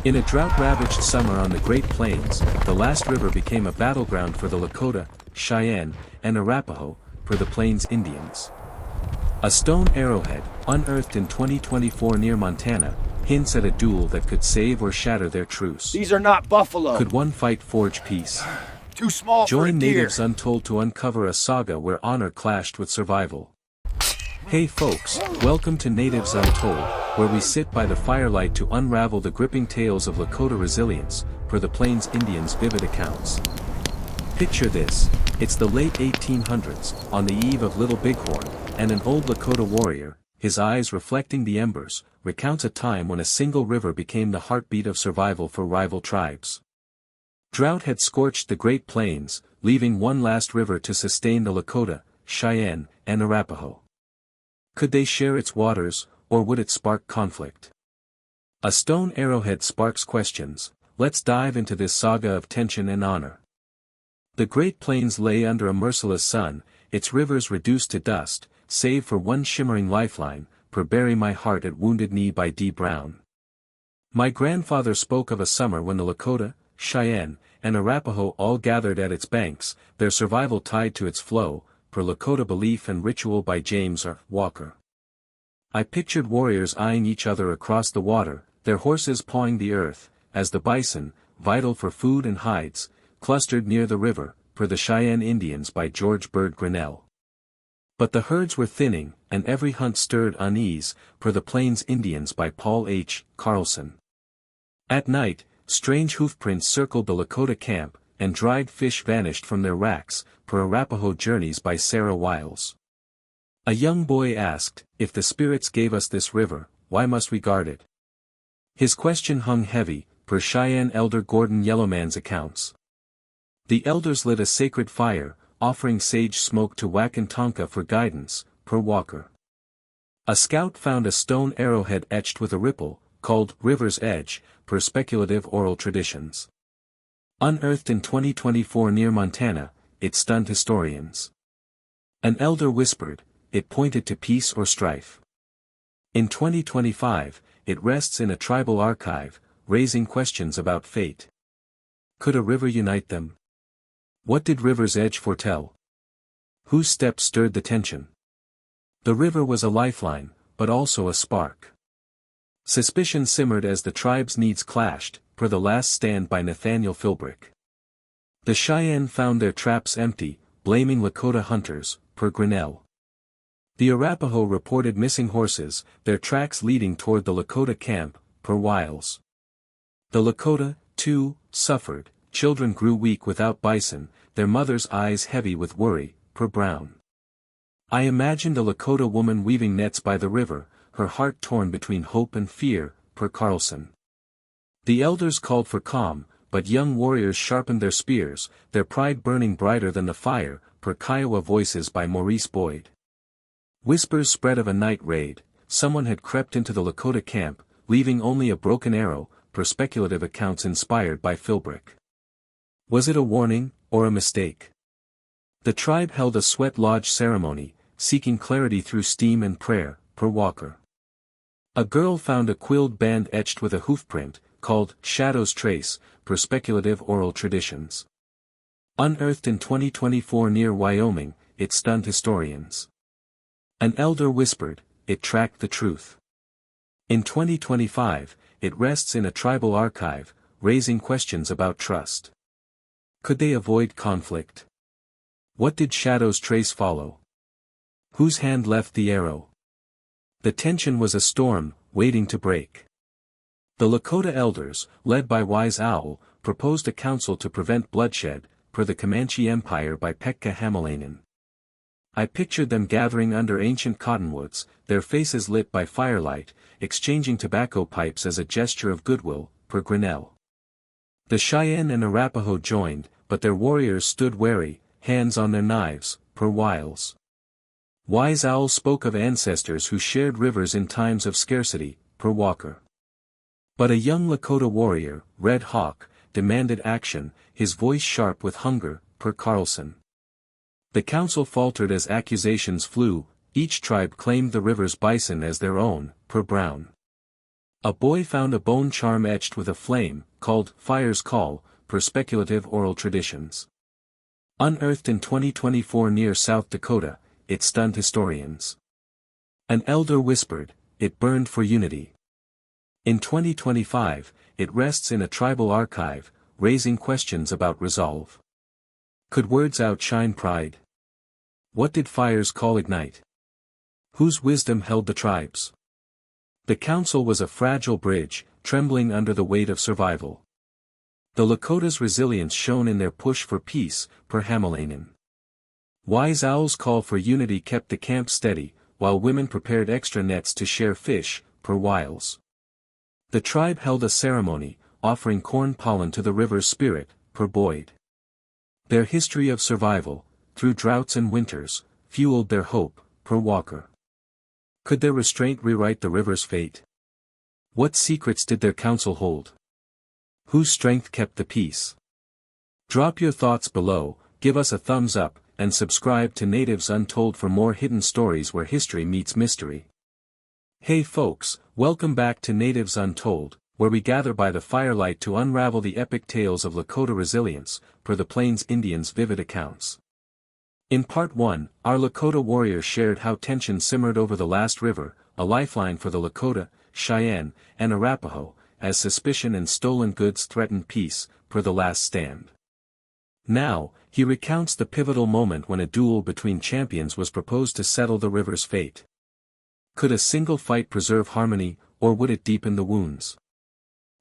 In a drought-ravaged summer on the Great Plains, the last river became a battleground for the Lakota, Cheyenne, and Arapaho, for the Plains Indians. A stone arrowhead, unearthed in 2024 near Montana, hints at a duel that could save or shatter their truce. These are not buffalo. Could one fight forge peace? Too small for a Join deer. Natives Untold to uncover a saga where honor clashed with survival. Hey folks, welcome to Natives Untold, where we sit by the firelight to unravel the gripping tales of Lakota resilience, per the Plains Indians' vivid accounts. Picture this, it's the late 1800s, on the eve of Little Bighorn, and an old Lakota warrior, his eyes reflecting the embers, recounts a time when a single river became the heartbeat of survival for rival tribes. Drought had scorched the Great Plains, leaving one last river to sustain the Lakota, Cheyenne, and Arapaho. Could they share its waters, or would it spark conflict? A stone arrowhead sparks questions. Let's dive into this saga of tension and honor. The Great Plains lay under a merciless sun, its rivers reduced to dust, save for one shimmering lifeline, per Bury My Heart at Wounded Knee by D. Brown. My grandfather spoke of a summer when the Lakota, Cheyenne, and Arapaho all gathered at its banks, their survival tied to its flow, per Lakota Belief and Ritual by James R. Walker. I pictured warriors eyeing each other across the water, their horses pawing the earth, as the bison, vital for food and hides, clustered near the river, per the Cheyenne Indians by George Bird Grinnell. But the herds were thinning, and every hunt stirred unease, per the Plains Indians by Paul H. Carlson. At night, strange hoofprints circled the Lakota camp, and dried fish vanished from their racks, per Arapaho Journeys by Sarah Wiles. A young boy asked, if the spirits gave us this river, why must we guard it? His question hung heavy, per Cheyenne Elder Gordon Yellowman's accounts. The elders lit a sacred fire, offering sage smoke to Wakantanka for guidance, per Walker. A scout found a stone arrowhead etched with a ripple, called River's Edge, per speculative oral traditions. Unearthed in 2024 near Montana, it stunned historians. An elder whispered, it pointed to peace or strife. In 2025, it rests in a tribal archive, raising questions about fate. Could a river unite them? What did River's Edge foretell? Whose steps stirred the tension? The river was a lifeline, but also a spark. Suspicion simmered as the tribe's needs clashed, per The Last Stand by Nathaniel Philbrick. The Cheyenne found their traps empty, blaming Lakota hunters, per Grinnell. The Arapaho reported missing horses, their tracks leading toward the Lakota camp, per Wiles. The Lakota, too, suffered, children grew weak without Bison, their mothers' eyes heavy with worry, per Brown. I imagined a Lakota woman weaving nets by the river, her heart torn between hope and fear, per Carlson. The elders called for calm, but young warriors sharpened their spears, their pride burning brighter than the fire, per Kiowa Voices by Maurice Boyd. Whispers spread of a night raid, someone had crept into the Lakota camp, leaving only a broken arrow, per speculative accounts inspired by Philbrick. Was it a warning, or a mistake? The tribe held a sweat lodge ceremony, seeking clarity through steam and prayer, per Walker. A girl found a quilled band etched with a hoofprint, called Shadow's Trace, per speculative oral traditions. Unearthed in 2024 near Wyoming, it stunned historians. An elder whispered, it tracked the truth. In 2025, it rests in a tribal archive, raising questions about trust. Could they avoid conflict? What did Shadow's Trace follow? Whose hand left the arrow? The tension was a storm, waiting to break. The Lakota elders, led by Wise Owl, proposed a council to prevent bloodshed, per the Comanche Empire by Pekka Hamalainen. I pictured them gathering under ancient cottonwoods, their faces lit by firelight, exchanging tobacco pipes as a gesture of goodwill, per Grinnell. The Cheyenne and Arapaho joined, but their warriors stood wary, hands on their knives, per Wiles. Wise Owl spoke of ancestors who shared rivers in times of scarcity, per Walker. But a young Lakota warrior, Red Hawk, demanded action, his voice sharp with hunger, per Carlson. The council faltered as accusations flew, each tribe claimed the river's bison as their own, per Brown. A boy found a bone charm etched with a flame, called Fire's Call, per speculative oral traditions. Unearthed in 2024 near South Dakota, it stunned historians. An elder whispered, it burned for unity. In 2025, it rests in a tribal archive, raising questions about resolve. Could words outshine pride? What did Fire's Call ignite? Whose wisdom held the tribes? The council was a fragile bridge, trembling under the weight of survival. The Lakota's resilience shone in their push for peace, per Hamalainen. Wise Owl's call for unity kept the camp steady, while women prepared extra nets to share fish, per Wiles. The tribe held a ceremony, offering corn pollen to the river's spirit, per Boyd. Their history of survival, through droughts and winters, fueled their hope, per Walker. Could their restraint rewrite the river's fate? What secrets did their council hold? Whose strength kept the peace? Drop your thoughts below, give us a thumbs up, and subscribe to Natives Untold for more hidden stories where history meets mystery. Hey folks, welcome back to Natives Untold, where we gather by the firelight to unravel the epic tales of Lakota resilience, per the Plains Indians' vivid accounts. In Part 1, our Lakota warriors shared how tension simmered over the last river, a lifeline for the Lakota, Cheyenne, and Arapaho, as suspicion and stolen goods threatened peace, per the last stand. Now, he recounts the pivotal moment when a duel between champions was proposed to settle the river's fate. Could a single fight preserve harmony, or would it deepen the wounds?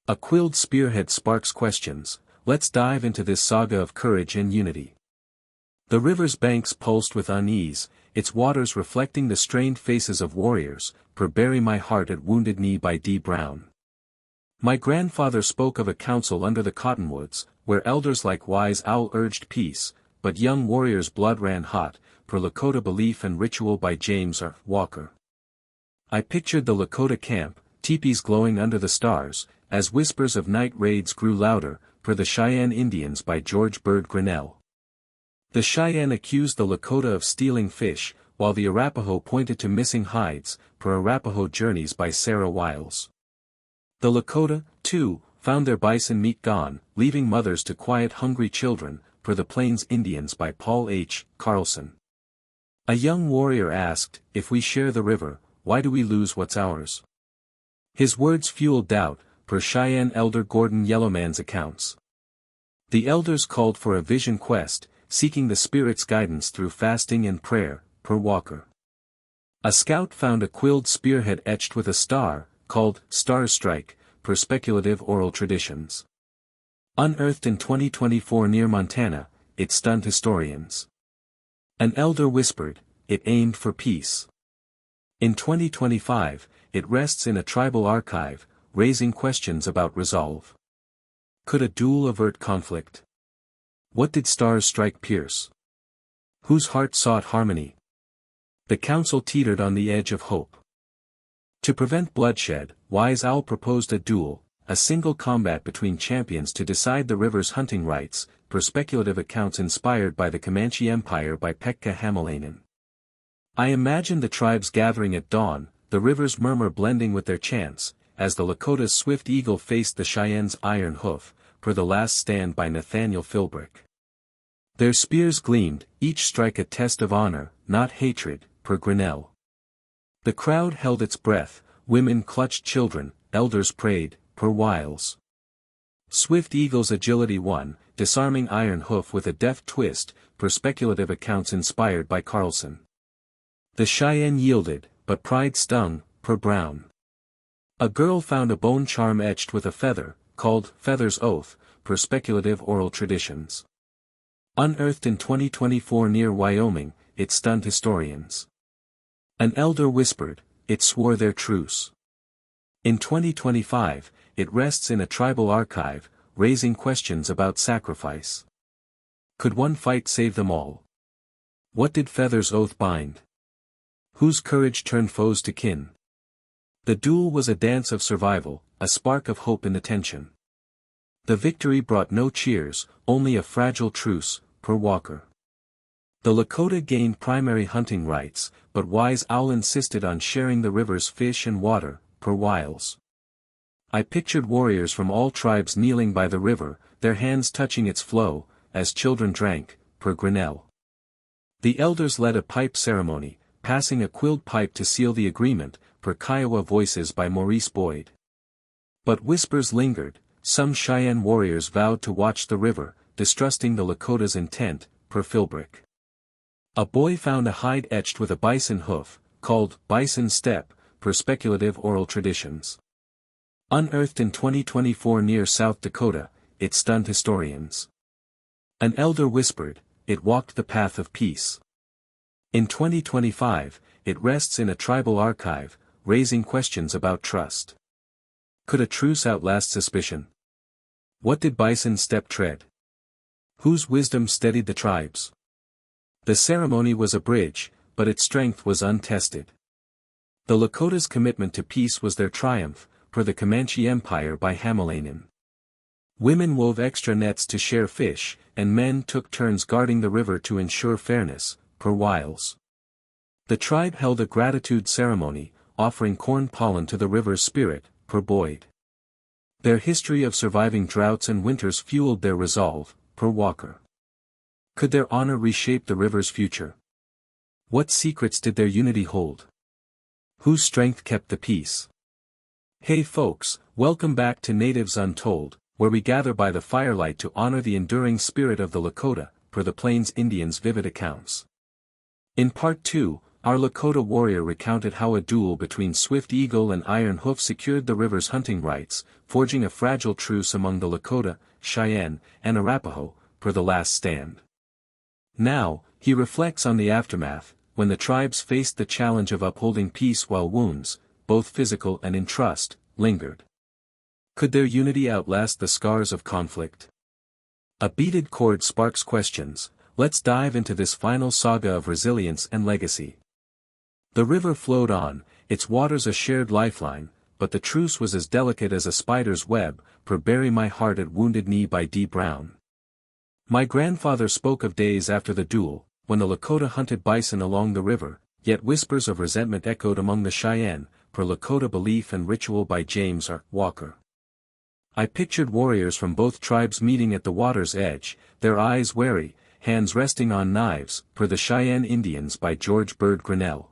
A quilled spearhead sparks questions. Let's dive into this saga of courage and unity. The river's banks pulsed with unease, its waters reflecting the strained faces of warriors, per Bury My Heart at Wounded Knee by D. Brown. My grandfather spoke of a council under the cottonwoods, where elders like Wise Owl urged peace, but young warriors' blood ran hot, per Lakota Belief and Ritual by James R. Walker. I pictured the Lakota camp, teepees glowing under the stars, as whispers of night raids grew louder, per the Cheyenne Indians by George Bird Grinnell. The Cheyenne accused the Lakota of stealing fish, while the Arapaho pointed to missing hides, per Arapaho Journeys by Sarah Wiles. The Lakota, too, found their bison meat gone, leaving mothers to quiet hungry children, per the Plains Indians by Paul H. Carlson. A young warrior asked, if we share the river, why do we lose what's ours? His words fueled doubt, per Cheyenne elder Gordon Yellowman's accounts. The elders called for a vision quest, seeking the spirit's guidance through fasting and prayer, per Walker. A scout found a quilled spearhead etched with a star, called Star's Strike, per speculative oral traditions. Unearthed in 2024 near Montana, it stunned historians. An elder whispered, it aimed for peace. In 2025, it rests in a tribal archive, raising questions about resolve. Could a duel avert conflict? What did Star's Strike pierce? Whose heart sought harmony? The council teetered on the edge of hope. To prevent bloodshed, Wise Owl proposed a duel, a single combat between champions to decide the river's hunting rights, per speculative accounts inspired by the Comanche Empire by Pekka Hamalainen. I imagine the tribes gathering at dawn, the river's murmur blending with their chants, as the Lakota's swift eagle faced the Cheyenne's iron hoof, per The Last Stand by Nathaniel Philbrick. Their spears gleamed, each strike a test of honor, not hatred, per Grinnell. The crowd held its breath, women clutched children, elders prayed, per Wiles. Swift Eagle's agility won, disarming Iron Hoof with a deft twist, per speculative accounts inspired by Carlson. The Cheyenne yielded, but pride stung, per Brown. A girl found a bone charm etched with a feather, called Feather's Oath, per speculative oral traditions. Unearthed in 2024 near Wyoming, it stunned historians. An elder whispered, it swore their truce. In 2025, it rests in a tribal archive, raising questions about sacrifice. Could one fight save them all? What did Feather's Oath bind? Whose courage turned foes to kin? The duel was a dance of survival, a spark of hope in the tension. The victory brought no cheers, only a fragile truce, per Walker. The Lakota gained primary hunting rights, but Wise Owl insisted on sharing the river's fish and water, per Wiles. I pictured warriors from all tribes kneeling by the river, their hands touching its flow, as children drank, per Grinnell. The elders led a pipe ceremony, passing a quilled pipe to seal the agreement, per Kiowa Voices by Maurice Boyd. But whispers lingered, some Cheyenne warriors vowed to watch the river, distrusting the Lakota's intent, per Philbrick. A boy found a hide etched with a bison hoof, called Bison Step, per Speculative Oral Traditions. Unearthed in 2024 near South Dakota, it stunned historians. An elder whispered, it walked the path of peace. In 2025, it rests in a tribal archive, raising questions about trust. Could a truce outlast suspicion? What did Bison Step tread? Whose wisdom steadied the tribes? The ceremony was a bridge, but its strength was untested. The Lakota's commitment to peace was their triumph, per the Comanche Empire by Hamalainen. Women wove extra nets to share fish, and men took turns guarding the river to ensure fairness, per Wiles. The tribe held a gratitude ceremony, offering corn pollen to the river's spirit, per Boyd. Their history of surviving droughts and winters fueled their resolve, per Walker. Could their honor reshape the river's future? What secrets did their unity hold? Whose strength kept the peace? Hey folks, welcome back to Natives Untold, where we gather by the firelight to honor the enduring spirit of the Lakota, per the Plains Indians' vivid accounts. In Part 2, our Lakota warrior recounted how a duel between Swift Eagle and Iron Hoof secured the river's hunting rights, forging a fragile truce among the Lakota, Cheyenne, and Arapaho, per the Last Stand. Now, he reflects on the aftermath, when the tribes faced the challenge of upholding peace while wounds, both physical and in trust, lingered. Could their unity outlast the scars of conflict? A beaded cord sparks questions. Let's dive into this final saga of resilience and legacy. The river flowed on, its waters a shared lifeline, but the truce was as delicate as a spider's web, per Bury My Heart at Wounded Knee by D. Brown. My grandfather spoke of days after the duel, when the Lakota hunted bison along the river, yet whispers of resentment echoed among the Cheyenne, per Lakota Belief and Ritual by James R. Walker. I pictured warriors from both tribes meeting at the water's edge, their eyes wary, hands resting on knives, per the Cheyenne Indians by George Bird Grinnell.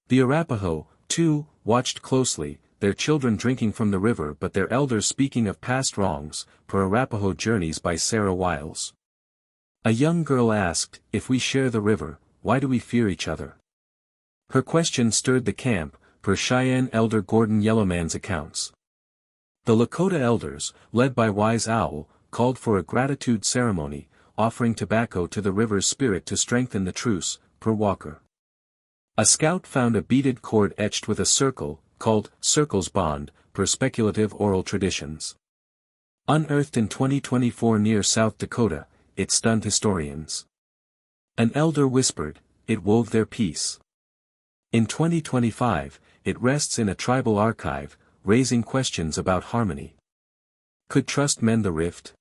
The Arapaho, too, watched closely, their children drinking from the river but their elders speaking of past wrongs, per Arapaho Journeys by Sarah Wiles. A young girl asked, if we share the river, why do we fear each other? Her question stirred the camp, per Cheyenne elder Gordon Yellowman's accounts. The Lakota elders, led by Wise Owl, called for a gratitude ceremony, offering tobacco to the river's spirit to strengthen the truce, per Walker. A scout found a beaded cord etched with a circle, called Circle's Bond, per Speculative Oral Traditions. Unearthed in 2024 near South Dakota, it stunned historians. An elder whispered, it wove their peace. In 2025, it rests in a tribal archive, raising questions about harmony. Could trust mend the rift?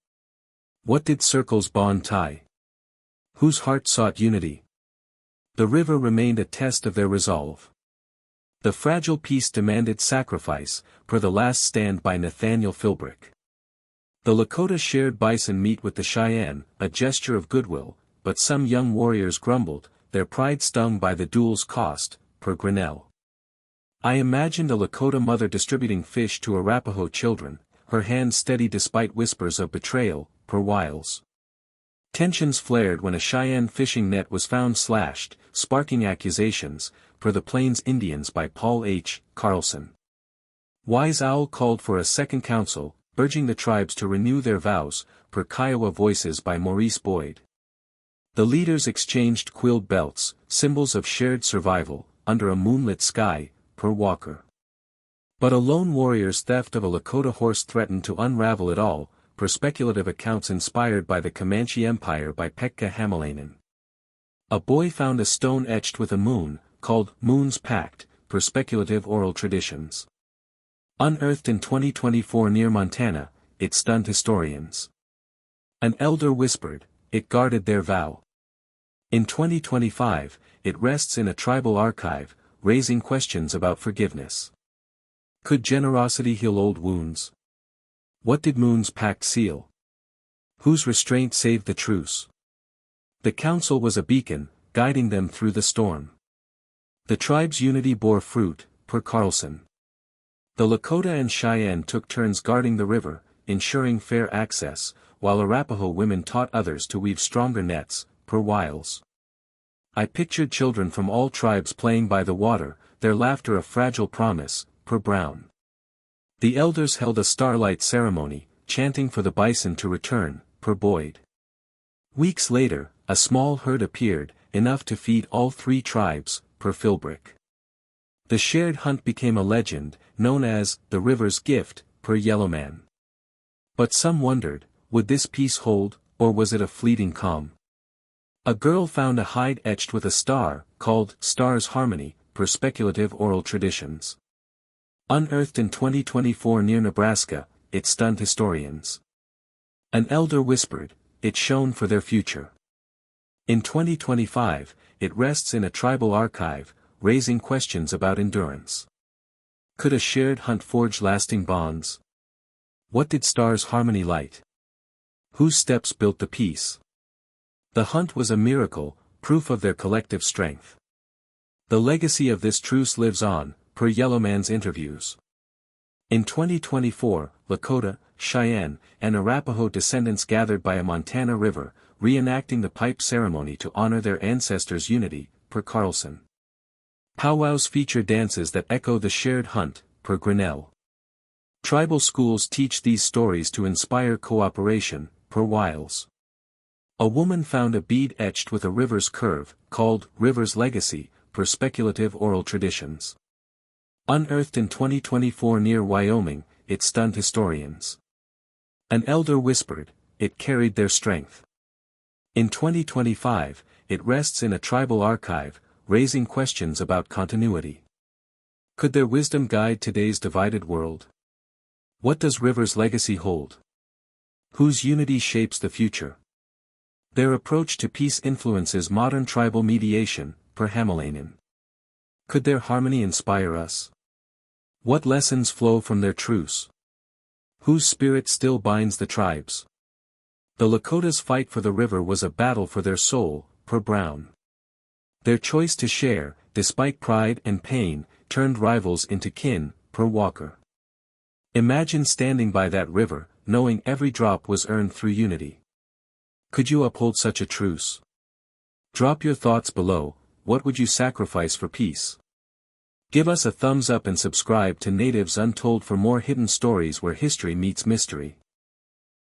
What did Circle's bond tie? Whose heart sought unity? The river remained a test of their resolve. The fragile peace demanded sacrifice, per the Last Stand by Nathaniel Philbrick. The Lakota shared bison meat with the Cheyenne, a gesture of goodwill, but some young warriors grumbled, their pride stung by the duel's cost, per Grinnell. I imagined a Lakota mother distributing fish to Arapaho children, her hands steady despite whispers of betrayal, per Wiles. Tensions flared when a Cheyenne fishing net was found slashed, sparking accusations, per the Plains Indians by Paul H. Carlson. Wise Owl called for a second council, urging the tribes to renew their vows, per Kiowa Voices by Maurice Boyd. The leaders exchanged quilled belts, symbols of shared survival, under a moonlit sky, per Walker. But a lone warrior's theft of a Lakota horse threatened to unravel it all, per speculative accounts inspired by the Comanche Empire by Pekka Hamalainen. A boy found a stone etched with a moon, called Moon's Pact, per speculative oral traditions. Unearthed in 2024 near Montana, it stunned historians. An elder whispered, it guarded their vow. In 2025, it rests in a tribal archive, raising questions about forgiveness. Could generosity heal old wounds? What did Moon's pact seal? Whose restraint saved the truce? The council was a beacon, guiding them through the storm. The tribe's unity bore fruit, per Carlson. The Lakota and Cheyenne took turns guarding the river, ensuring fair access, while Arapaho women taught others to weave stronger nets, per Wiles. I pictured children from all tribes playing by the water, their laughter a fragile promise, per Brown. The elders held a starlight ceremony, chanting for the bison to return, per Boyd. Weeks later, a small herd appeared, enough to feed all three tribes, per Philbrick. The shared hunt became a legend, known as the river's gift, per Yellowman. But some wondered, would this peace hold, or was it a fleeting calm? A girl found a hide etched with a star, called Star's Harmony, per speculative oral traditions. Unearthed in 2024 near Nebraska, it stunned historians. An elder whispered, it shone for their future. In 2025, it rests in a tribal archive, raising questions about endurance. Could a shared hunt forge lasting bonds? What did Star's Harmony light? Whose steps built the peace? The hunt was a miracle, proof of their collective strength. The legacy of this truce lives on, per Yellowman's interviews. In 2024, Lakota, Cheyenne, and Arapaho descendants gathered by a Montana river, reenacting the pipe ceremony to honor their ancestors' unity, per Carlson. Powwows feature dances that echo the shared hunt, per Grinnell. Tribal schools teach these stories to inspire cooperation, per Wiles. A woman found a bead etched with a river's curve, called River's Legacy, per speculative oral traditions. Unearthed in 2024 near Wyoming, it stunned historians. An elder whispered, it carried their strength. In 2025, it rests in a tribal archive, raising questions about continuity. Could their wisdom guide today's divided world? What does River's legacy hold? Whose unity shapes the future? Their approach to peace influences modern tribal mediation, per Hamalainen. Could their harmony inspire us? What lessons flow from their truce? Whose spirit still binds the tribes? The Lakota's fight for the river was a battle for their soul, per Brown. Their choice to share, despite pride and pain, turned rivals into kin, per Walker. Imagine standing by that river, knowing every drop was earned through unity. Could you uphold such a truce? Drop your thoughts below. What would you sacrifice for peace? Give us a thumbs up and subscribe to Natives Untold for more hidden stories where history meets mystery.